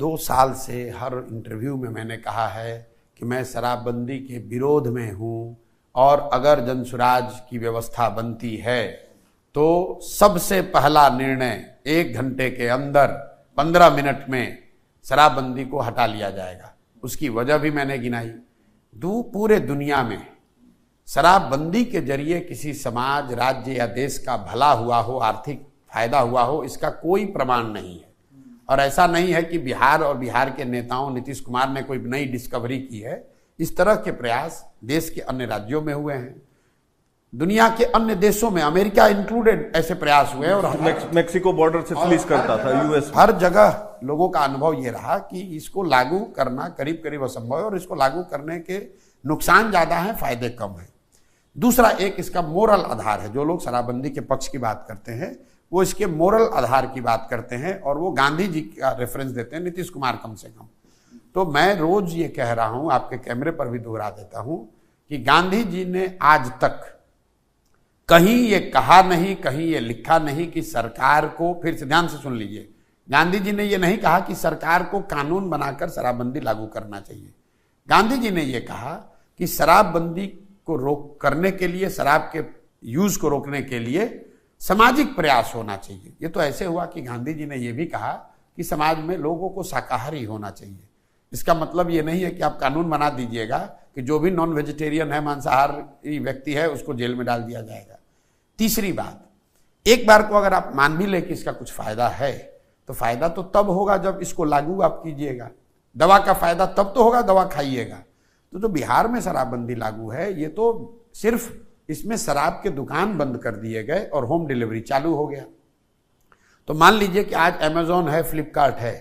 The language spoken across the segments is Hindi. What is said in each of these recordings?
2 साल से हर इंटरव्यू में मैंने कहा है कि मैं शराबबंदी के विरोध में हूँ और अगर जनसुराज की व्यवस्था बनती है तो सबसे पहला निर्णय 1 घंटे के अंदर 15 मिनट में शराबबंदी को हटा लिया जाएगा। उसकी वजह भी मैंने गिनाई। पूरे दुनिया में शराबबंदी के जरिए किसी समाज, राज्य या देश का भला हुआ हो, आर्थिक फायदा हुआ हो, इसका कोई प्रमाण नहीं है। और ऐसा नहीं है कि बिहार और बिहार के नेताओं, नीतीश कुमार ने कोई नई डिस्कवरी की है। इस तरह के प्रयास देश के अन्य राज्यों में हुए हैं, दुनिया के अन्य देशों में, अमेरिका इंक्लूडेड, ऐसे प्रयास हुए। और मेक्सिको बॉर्डर से पुलिस करता था, यूएस हर जगह लोगों का अनुभव ये रहा कि इसको लागू करना करीब करीब असंभव है और इसको लागू करने के नुकसान ज्यादा हैं, फायदे कम हैं। दूसरा, एक इसका मोरल आधार है। जो लोग शराबबंदी के पक्ष की बात करते हैं वो इसके मोरल आधार की बात करते हैं और वो गांधी जी का रेफरेंस देते हैं, नीतीश कुमार कम से कम। तो मैं रोज ये कह रहा हूं, आपके कैमरे पर भी दोहरा देता हूं कि गांधी जी ने आज तक कहीं ये कहा नहीं, कहीं ये लिखा नहीं कि सरकार को, फिर से ध्यान से सुन लीजिए, गांधी जी ने ये नहीं कहा कि सरकार को कानून बनाकर शराबबंदी लागू करना चाहिए। गांधी जी ने ये कहा कि शराबबंदी को रोक करने के लिए, शराब के यूज को रोकने के लिए सामाजिक प्रयास होना चाहिए। ये तो ऐसे हुआ कि गांधी जी ने यह भी कहा कि समाज में लोगों को शाकाहारी होना चाहिए। इसका मतलब ये नहीं है कि आप कानून बना दीजिएगा कि जो भी नॉन वेजिटेरियन है, मांसाहारी व्यक्ति है, उसको जेल में डाल दिया जाएगा। तीसरी बात, एक बार को अगर आप मान भी ले कि इसका कुछ फायदा है, तो फायदा तो तब होगा जब इसको लागू आप कीजिएगा। दवा का फायदा तब तो होगा, दवा खाइएगा। तो जो बिहार में शराबबंदी लागू है, ये तो सिर्फ इसमें शराब के दुकान बंद कर दिए गए और होम डिलीवरी चालू हो गया। तो मान लीजिए कि आज अमेजोन है, फ्लिपकार्ट है,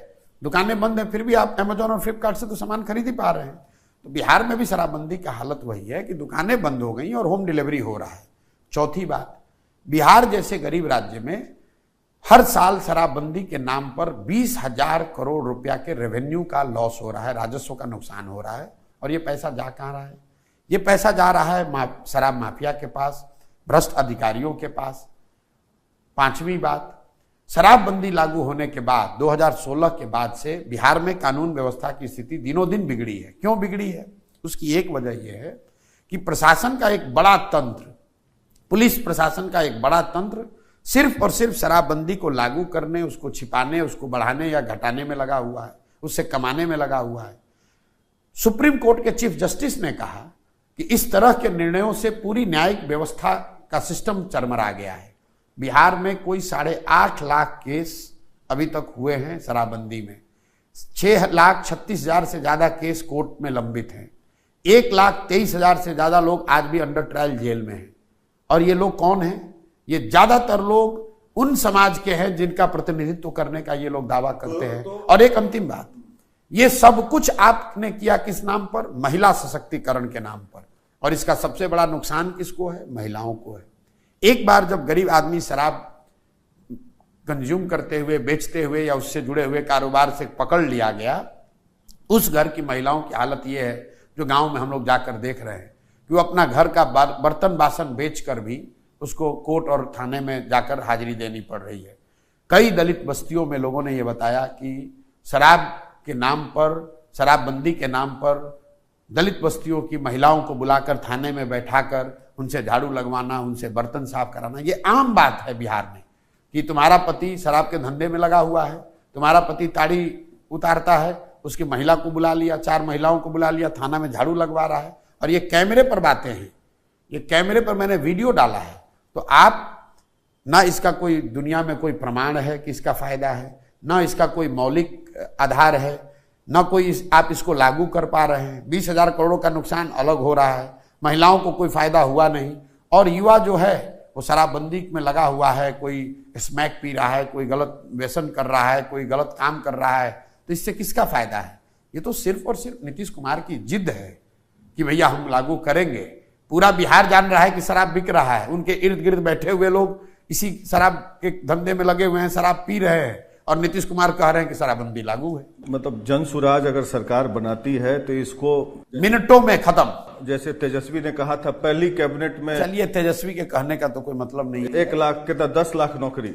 दुकानें बंद है, फिर भी आप अमेजोन और फ्लिपकार्ट से तो सामान खरीद ही पा रहे हैं। तो बिहार में भी शराबबंदी का हालत वही है कि दुकानें बंद हो गई और होम डिलीवरी हो रहा है। चौथी बात, बिहार जैसे गरीब राज्य में हर साल शराबबंदी के नाम पर 20,000 करोड़ रुपया के रेवेन्यू का लॉस हो रहा है, राजस्व का नुकसान हो रहा है। और ये पैसा जा कहाँ रहा है? ये पैसा जा रहा है शराब माफिया के पास, भ्रष्ट अधिकारियों के पास। पांचवी बात, शराबबंदी लागू होने के बाद 2016 के बाद से बिहार में कानून व्यवस्था की स्थिति दिनों दिन बिगड़ी है। क्यों बिगड़ी है? उसकी एक वजह यह है कि प्रशासन का एक बड़ा तंत्र, पुलिस प्रशासन का एक बड़ा तंत्र सिर्फ और सिर्फ शराबबंदी को लागू करने, उसको छिपाने, उसको बढ़ाने या घटाने में लगा हुआ है, उससे कमाने में लगा हुआ है। सुप्रीम कोर्ट के चीफ जस्टिस ने कहा कि इस तरह के निर्णयों से पूरी न्यायिक व्यवस्था का सिस्टम चरमरा गया है। बिहार में कोई 8.5 लाख केस अभी तक हुए हैं शराबबंदी में। 6,36,000 से ज्यादा केस कोर्ट में लंबित हैं। 1,23,000 से ज्यादा लोग आज भी अंडर ट्रायल जेल में हैं। और ये लोग कौन हैं? ये ज्यादातर लोग उन समाज के हैं जिनका प्रतिनिधित्व करने का ये लोग दावा करते हैं। और एक अंतिम बात, ये सब कुछ आपने किया किस नाम पर? महिला सशक्तिकरण के नाम पर। और इसका सबसे बड़ा नुकसान किसको है? महिलाओं को है। एक बार जब गरीब आदमी शराब कंज्यूम करते हुए, बेचते हुए या उससे जुड़े हुए कारोबार से पकड़ लिया गया, उस घर की महिलाओं की हालत यह है, जो गांव में हम लोग जाकर देख रहे हैं, कि वो अपना घर का बर्तन बासन बेचकर भी उसको कोर्ट और थाने में जाकर हाजिरी देनी पड़ रही है। कई दलित बस्तियों में लोगों ने यह बताया कि शराब के नाम पर, शराबबंदी के नाम पर दलित बस्तियों की महिलाओं को बुलाकर थाने में बैठाकर उनसे झाड़ू लगवाना, उनसे बर्तन साफ कराना, ये आम बात है बिहार में। कि तुम्हारा पति शराब के धंधे में लगा हुआ है, तुम्हारा पति ताड़ी उतारता है, उसकी महिला को बुला लिया, 4 महिलाओं को बुला लिया, थाना में झाड़ू लगवा रहा है। और ये कैमरे पर बातें हैं, ये कैमरे पर मैंने वीडियो डाला है। तो आप ना इसका कोई दुनिया में कोई प्रमाण है कि इसका फायदा है, ना इसका कोई मौलिक आधार है, ना कोई आप इसको लागू कर पा रहे हैं। 20,000 करोड़ का नुकसान अलग हो रहा है, महिलाओं को कोई फायदा हुआ नहीं। और युवा जो है वो शराबबंदी में लगा हुआ है, कोई स्मैक पी रहा है, कोई गलत व्यसन कर रहा है, कोई गलत काम कर रहा है। तो इससे किसका फायदा है? ये तो सिर्फ और सिर्फ नीतीश कुमार की जिद है कि भैया हम लागू करेंगे। पूरा बिहार जान रहा है कि शराब बिक रहा है, उनके इर्द गिर्द बैठे हुए लोग इसी शराब के धंधे में लगे हुए हैं, शराब पी रहे हैं, और नीतीश कुमार कह रहे हैं कि शराबबंदी लागू है। मतलब जनसुराज अगर सरकार बनाती है तो इसको मिनटों में खत्म। जैसे तेजस्वी ने कहा था पहली कैबिनेट में। चलिए, तेजस्वी के कहने का तो कोई मतलब नहीं है। 1 लाख के 10 लाख नौकरी।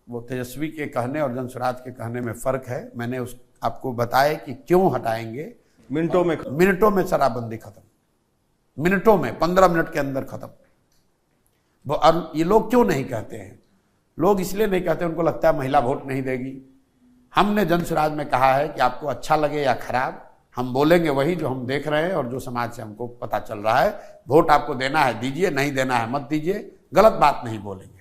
वो तेजस्वी के कहने और जनसुराज के कहने में फर्क है। मैंने उस आपको बताया कि क्यों हटाएंगे। मिनटों में शराबबंदी खत्म, मिनटों में, 15 मिनट के अंदर खत्म। और ये लोग क्यों नहीं कहते हैं? लोग इसलिए नहीं कहते, उनको लगता है महिला वोट नहीं देगी। हमने जनसुराज में कहा है कि आपको अच्छा लगे या खराब, हम बोलेंगे वही जो हम देख रहे हैं और जो समाज से हमको पता चल रहा है। वोट आपको देना है दीजिए, नहीं देना है मत दीजिए, गलत बात नहीं बोलेंगे।